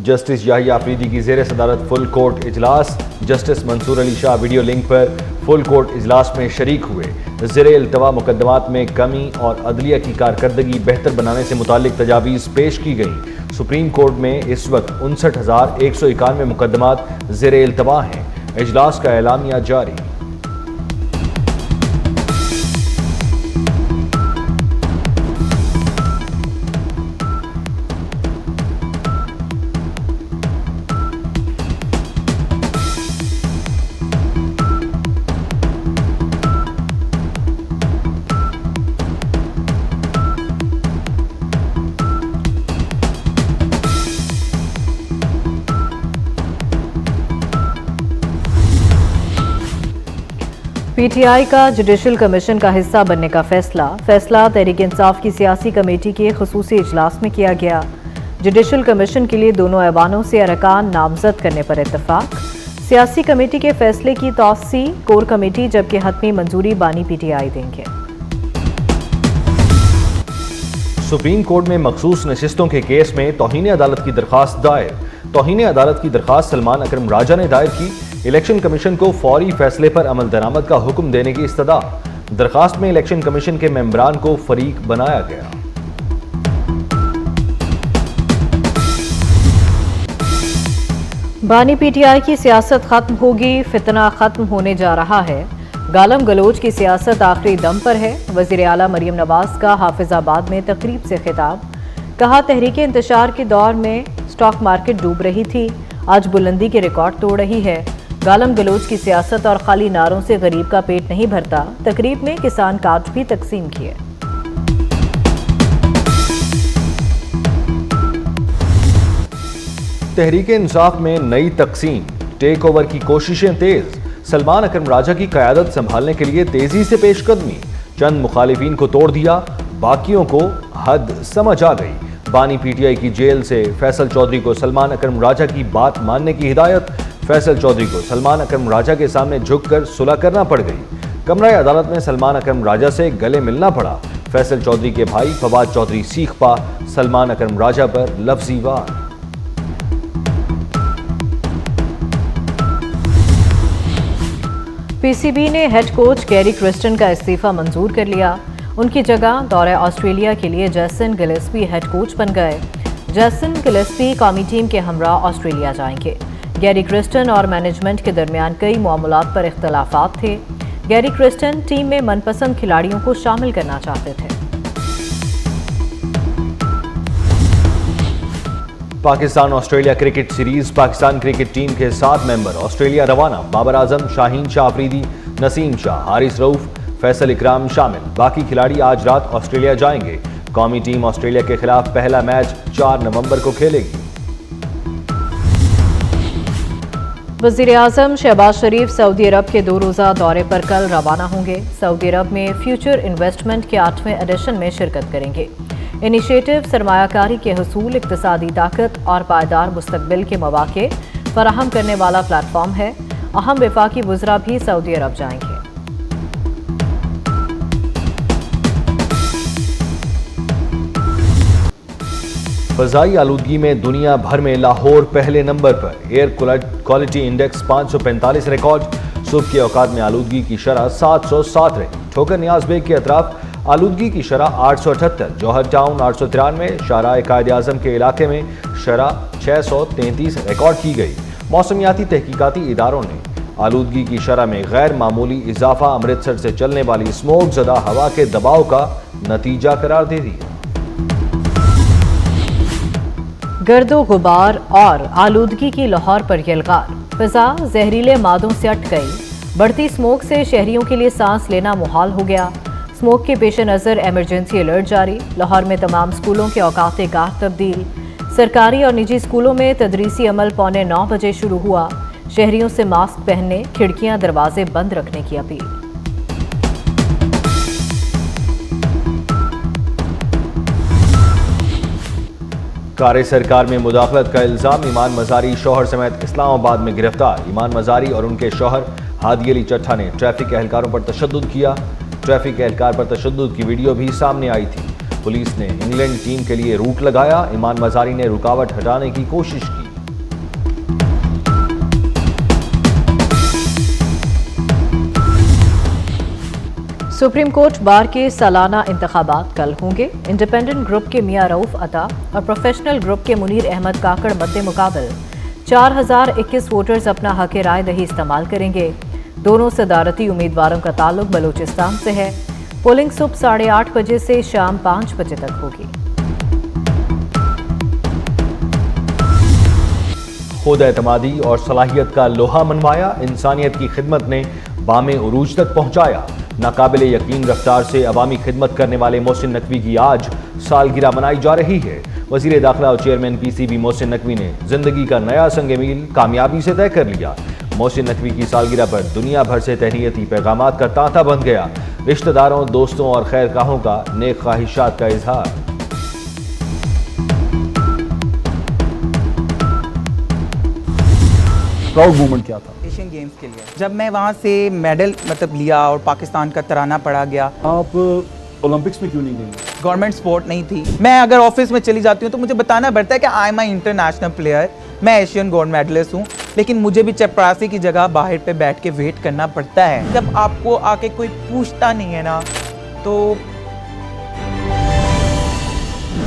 Justice Yahya Afridi की ज़ेर सदारत फुल कोर्ट इजलास। Justice Mansoor Ali Shah video link पर फुल कोर्ट इजलास में शरीक हुए। ज़ेर इल्तवा मुकदमात में कमी और अदलिया की कारकर्दगी बेहतर बनाने से मुतालिक तजावीज़ पेश की गई। सुप्रीम कोर्ट में इस वक्त 59,191 मुकदमात ज़ेर इल्तवा हैं। इजलास का एलामिया जारी। पीटीआई का जुडिशल कमीशन का हिस्सा बनने का फैसला तहरीक इंसाफ की सियासी कमेटी के खुसूसी इजलास में किया गया। जुडिशल कमीशन के लिए दोनों ऐवानों से अरकान नामजद करने पर इत्तफाक। सियासी कमेटी के फैसले की तौसी कोर कमेटी जबकि हतमी मंजूरी बानी पीटीआई देंगे। सुप्रीम कोर्ट में मखसूस नशिस्तों के केस में तौहीन अदालत की दरखास्त दायर। तौहीन अदालत की दरखास्त सलमान अकरम राजा ने दायर की। इलेक्शन कमीशन को फौरी फैसले पर अमल दरामद का हुक्म देने की इस्तदा। दरखास्त में इलेक्शन कमीशन के मेंबरान को फरीक बनाया गया। बानी पीटीआई की सियासत खत्म होगी, फितना खत्म होने जा रहा है। गालम गलोच की सियासत आखिरी दम पर है। वजीर आला मरियम नवाज का हाफिजाबाद में तकरीब से खिताब। कहा, तहरीक इंतशार के दौर में स्टॉक मार्केट डूब रही थी, आज बुलंदी के रिकॉर्ड तोड़ रही है। गालम गलोच की सियासत और खाली नारों से गरीब का पेट नहीं भरता। तकरीब में किसान कार्ड भी तकसीम किए। तहरीक इंसाफ में नई तकसीम, टेक ओवर की कोशिशें तेज। सलमान अकरम राजा की क़यादत संभालने के लिए तेजी से पेशकदमी। चंद मुखालिफिन को तोड़ दिया, बाकियों को हद समझ आ गई। बानी पीटीआई की जेल से फैसल चौधरी को सलमान अकरम राजा की बात मानने की हिदायत। फैसल चौधरी को सलमान अकरम राजा के सामने झुककर सुलह करना पड़ गई। कमरा अदालत में सलमान अकरम राजा से गले मिलना पड़ा। फैसल चौधरी के भाई फवाद चौधरी सीख पा सलमान अकरम राजा पर लफ्जी वार। पीसीबी ने हेड कोच गैरी क्रिस्टन का इस्तीफा मंजूर कर लिया। उनकी जगह दौरे ऑस्ट्रेलिया के लिए जेसन गिलेस्पी हेड कोच बन गए। जेसन गिलेस्पी कौमी टीम के हमरा ऑस्ट्रेलिया जाएंगे। गैरी क्रिस्टन और मैनेजमेंट के दरमियान कई मामलात पर इख्तलाफात थे। गैरी क्रिस्टन टीम में मनपसंद खिलाड़ियों को शामिल करना चाहते थे। Pakistan Australia cricket series, Pakistan cricket team के 7 मेंबर ऑस्ट्रेलिया रवाना। बाबर आजम, शाहीन शाह अफरीदी, नसीम शाह, हारिस रऊफ, फैसल इकराम शामिल। बाकी खिलाड़ी आज रात ऑस्ट्रेलिया जाएंगे। कौमी टीम ऑस्ट्रेलिया के खिलाफ पहला मैच 4 नवंबर को खेलेगी। वज़ीर आज़म शहबाज शरीफ सऊदी अरब के 2 रोज़ा दौरे पर कल रवाना होंगे। सऊदी अरब में फ्यूचर इन्वेस्टमेंट के 8वें एडिशन में शिरकत करेंगे। इनिशिएटिव सरमायाकारी के हसूल, इक्तिसादी ताकत और पायदार मुस्तकबिल के मौके फराहम करने वाला प्लेटफॉर्म है। अहम वफाकी वज़रा भी सऊदी अरब जाएंगे। फ़ज़ाई आलूदगी में दुनिया भर में लाहौर पहले नंबर पर। Air quality index 545 record. सुबह के औकात में आलूदगी की शरह 707 रही। ठोकर नियाज बेग के अतराफ आलूदगी की शरह 878, जौहर टाउन 893, शाहराह कायद आज़म के इलाके में शरह 633 रिकॉर्ड की गई। मौसमियाती तहकीकाती इदारों ने आलूदगी की शरह में गैर मामूली इजाफा अमृतसर से चलने वाली स्मोक ज़दा हवा के दबाव का नतीजा करार दे दिया। गर्दो गुबार और आलूदगी की लाहौर पर यलगार। फिजा जहरीले मादों से अट गई। बढ़ती स्मोक से शहरियों के लिए सांस लेना मुहाल हो गया। स्मोक के पेश नज़र एमरजेंसी अलर्ट जारी। लाहौर में तमाम स्कूलों के औकात कार तब्दील। सरकारी और निजी स्कूलों में तदरीसी अमल 9:15 बजे शुरू हुआ। शहरियों से मास्क पहनने, खिड़कियां दरवाजे बंद रखने की अपील। कार्य सरकार में मुदाखलत का इल्जाम। ईमान मजारी शौहर समेत इस्लामाबाद में गिरफ्तार। ईमान मजारी और उनके शौहर हादी अली चट्ठा ने ट्रैफिक एहलकारों पर तशद्दुद किया। ट्रैफिक एहलकार पर तशद्दुद की वीडियो भी सामने आई थी। पुलिस ने इंग्लैंड टीम के लिए रूट लगाया। ईमान मजारी ने रुकावट हटाने की कोशिश की। सुप्रीम कोर्ट बार के सालाना इंतखाबात कल होंगे। इंडिपेंडेंट ग्रुप के मियां रऊफ अता और प्रोफेशनल ग्रुप के मुनीर अहमद काकड़ मद्दे मुकाबल 4021 वोटर्स अपना हक राय दही इस्तेमाल करेंगे। दोनों सदारती उम्मीदवारों का ताल्लुक बलूचिस्तान से है। पोलिंग सुबह 8:30 बजे से शाम 5 बजे तक होगी। खुद एतमादी और सलाहियत का लोहा मनवाया, इंसानियत की खिदमत ने बामे उरूज तक पहुंचाया। नाकाबिले यकीन रफ्तार से अवामी खिदमत करने वाले मोहसिन नकवी की आज सालगिरह मनाई जा रही है। वजीर दाखिला और चेयरमैन पीसीबी मोहसिन नकवी ने जिंदगी का नया संग मील कामयाबी से तय कर लिया। मोहसिन नकवी की सालगिरह पर दुनिया भर से तहनीती पैगामात का तांता बन गया। रिश्तेदारों, दोस्तों और खैरखाहों का नेक ख्वाहिशात का इजहार। प्राउड मोमेंट क्या था? एशियन गेम्स के लिए जब मैं वहाँ से मेडल लिया और पाकिस्तान का तराना पड़ा गया। आप ओलंपिक्स में क्यों नहीं गए? गवर्नमेंट सपोर्ट नहीं थी। मैं अगर ऑफिस में चली जाती हूँ तो मुझे बताना पड़ता है कि I am I international player, मैं एशियन गोल्ड मेडलिस्ट हूँ, लेकिन मुझे भी चपरासी की जगह बाहर पे बैठ के वेट करना पड़ता है। जब आपको आके कोई पूछता नहीं है ना तो।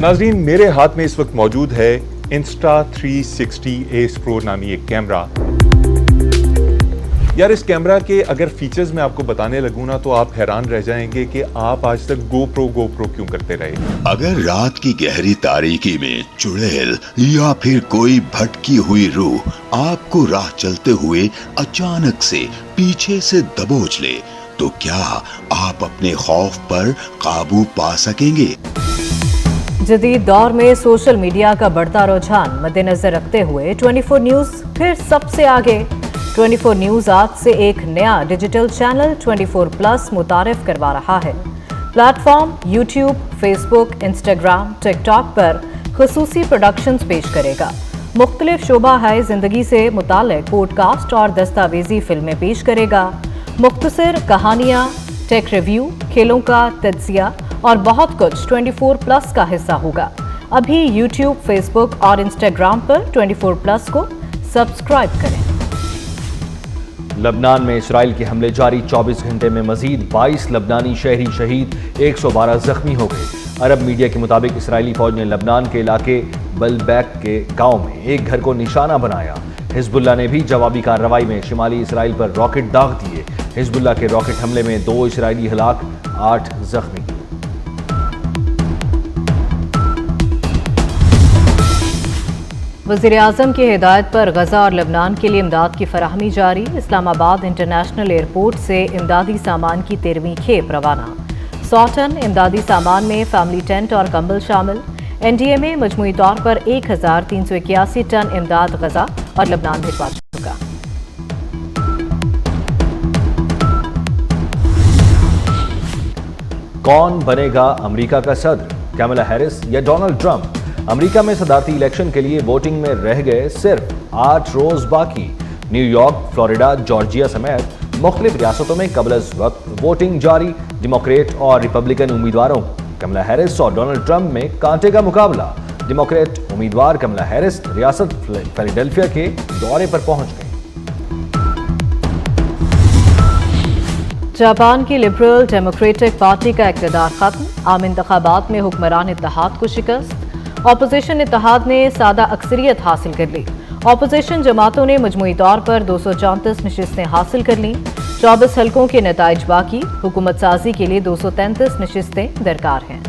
नाजरीन, मेरे हाथ में इस वक्त मौजूद है Insta360 Ace Pro नामी एक कैमरा। यार, इस कैमरा के अगर फीचर्स मैं आपको बताने लगूं ना तो आप हैरान रह जाएंगे कि आप आज तक GoPro क्यों करते रहे। अगर रात की गहरी तारीकी में चुड़ैल या फिर कोई भटकी हुई रूह आपको राह चलते हुए अचानक से पीछे से दबोच ले तो क्या आप अपने खौफ पर काबू पा सकेंगे? जदीद दौर में सोशल मीडिया का बढ़ता रुझान मद्देनजर रखते हुए 24 न्यूज फिर सबसे आगे। 24 न्यूज आज से एक नया डिजिटल चैनल 24 प्लस मुतारिफ करवा रहा है। Platform YouTube, Facebook, Instagram, TikTok पर खुसूसी प्रोडक्शंस पेश करेगा। मुख्तलिफ शोबा है जिंदगी से मुताल्लिक पॉडकास्ट और दस्तावेजी फिल्में पेश करेगा। मुख्तसर कहानियां, टेक रिव्यू, खेलों का तज्जिया और बहुत कुछ 24 प्लस का हिस्सा होगा। अभी यूट्यूब, फेसबुक और इंस्टाग्राम पर 24 प्लस को सब्सक्राइब करें। लबनान में इसराइल के हमले जारी, 24 घंटे में मजीद 22 लबनानी शहरी शहीद, 112 जख्मी हो गए। अरब मीडिया के मुताबिक इसराइली फौज ने लबनान के इलाके बलबैक के गांव में एक घर को निशाना बनाया। हिजबुल्लाह ने भी जवाबी कार्रवाई में शिमाली इसराइल पर रॉकेट दाग दिए। हिजबुल्लाह के रॉकेट हमले में 2 इसराइली हलाक, 8 जख्मी। वज़ीर-ए-आज़म की हिदायत पर गजा और लबनान के लिए इमदाद की फराहमी जारी। इस्लामाबाद इंटरनेशनल एयरपोर्ट से इमदादी सामान की 13वीं खेप रवाना। 100 टन इमदादी सामान में फैमिली टेंट और कंबल शामिल। NDA में मजमूई तौर पर 1381 टन इमदाद गजा और लबनान भिजवा चुका। कौन बनेगा अमेरिका का सदर, कैमला हैरिस या डोनाल्ड ट्रंप? अमेरिका में सदारती इलेक्शन के लिए वोटिंग में रह गए सिर्फ 8 रोज बाकी। न्यूयॉर्क, फ्लोरिडा, जॉर्जिया समेत मुख्तलिफ रियासतों में कबल अज़ वक्त वोटिंग जारी। डेमोक्रेट और रिपब्लिकन उम्मीदवारों कैमला हैरिस और डोनाल्ड ट्रंप में कांटे का मुकाबला। डेमोक्रेट उम्मीदवार कैमला हैरिस रियासत फिलाडेल्फिया के दौरे पर पहुंच गए। जापान की लिबरल डेमोक्रेटिक पार्टी का इक़्तिदार खत्म। आम इंतखाबात में हुक्मरान इत्तेहाद को शिकस्त। ऑपोजिशन इत्तेहाद ने सादा अक्सरियत हासिल कर ली। ऑपोजिशन जमातों ने मजमूई तौर पर 234 नशिस्तें हासिल कर लीं। 24 हल्कों के नताइज बाकी। हुकूमत साजी के लिए 233 नशिस्तें दरकार हैं।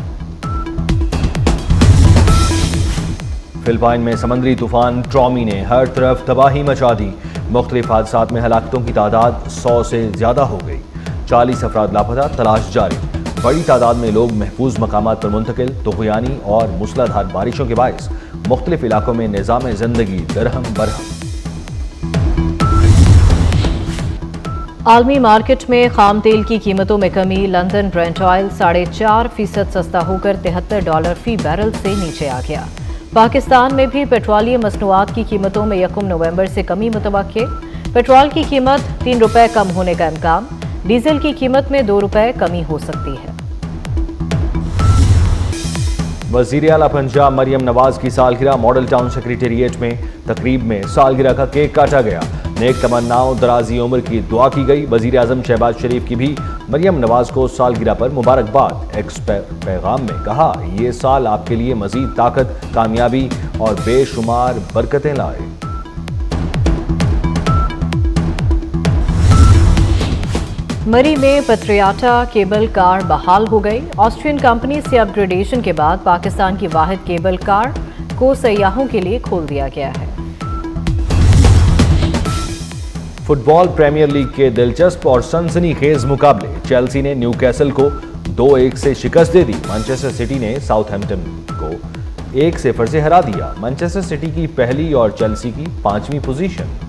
फिलिपाइन में समंदरी तूफान ट्रॉमी ने हर तरफ तबाही मचा दी। मुख्तलिफ हादसात में हलाकतों की तादाद 100 से ज्यादा हो गई। 40 अफराद लापता, तलाश जारी। बड़ी तादाद में लोग महफूज मकामात पर मुंतकिल। तुग़यानी और मूसलाधार बारिशों के बायस मुख्तलिफ इलाकों में निज़ाम ज़िंदगी दरहम बरहम। आलमी मार्केट में खाम तेल की कीमतों में कमी। लंदन ब्रेंट ऑयल 4.5% सस्ता होकर $73 फी बैरल से नीचे आ गया। पाकिस्तान में भी पेट्रोलियम मसनूआत की कीमतों में 1 नवंबर से कमी मुतवक्के। पेट्रोल की कीमत ₹3 कम होने का इम्कान। डीजल की कीमत में ₹2 कमी हो सकती है। वजीर आला पंजाब मरियम नवाज की सालगिरह मॉडल टाउन सेक्रेटेरिएट में तकरीब में सालगिरह का केक काटा गया। नेक तमन्नाओं दराजी उम्र की दुआ की गई। वजीर आजम शहबाज शरीफ की भी मरियम नवाज को सालगिरह पर मुबारकबाद। एक पैगाम में कहा, ये साल आपके लिए मजीद ताकत, कामयाबी और बेशुमार बरकतें लाए। मरी में पत्रियाटा केबल कार बहाल हो गई। ऑस्ट्रियन कंपनी से अपग्रेडेशन के बाद पाकिस्तान की वाहिद केबल कार को सयाहों के लिए खोल दिया गया है। फुटबॉल प्रीमियर लीग के दिलचस्प और सनसनीखेज मुकाबले। चेल्सी ने न्यूकैसल को 2-1 से शिकस्त दे दी। मैनचेस्टर सिटी ने साउथहैम्पटन को 1-0 से हरा दिया। मैनचेस्टर सिटी की पहली और चेल्सी की 5वीं पोजीशन।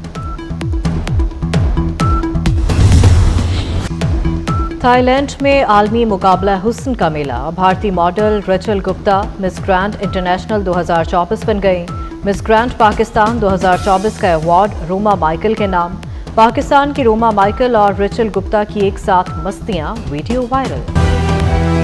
थाईलैंड में आलमी मुकाबला हुस्न का मेला। भारतीय मॉडल रचल गुप्ता मिस ग्रैंड इंटरनेशनल 2024 बन गई। मिस ग्रैंड पाकिस्तान 2024 का अवार्ड रोमा माइकल के नाम। पाकिस्तान की रोमा माइकल और रचल गुप्ता की एक साथ मस्तियां, वीडियो वायरल।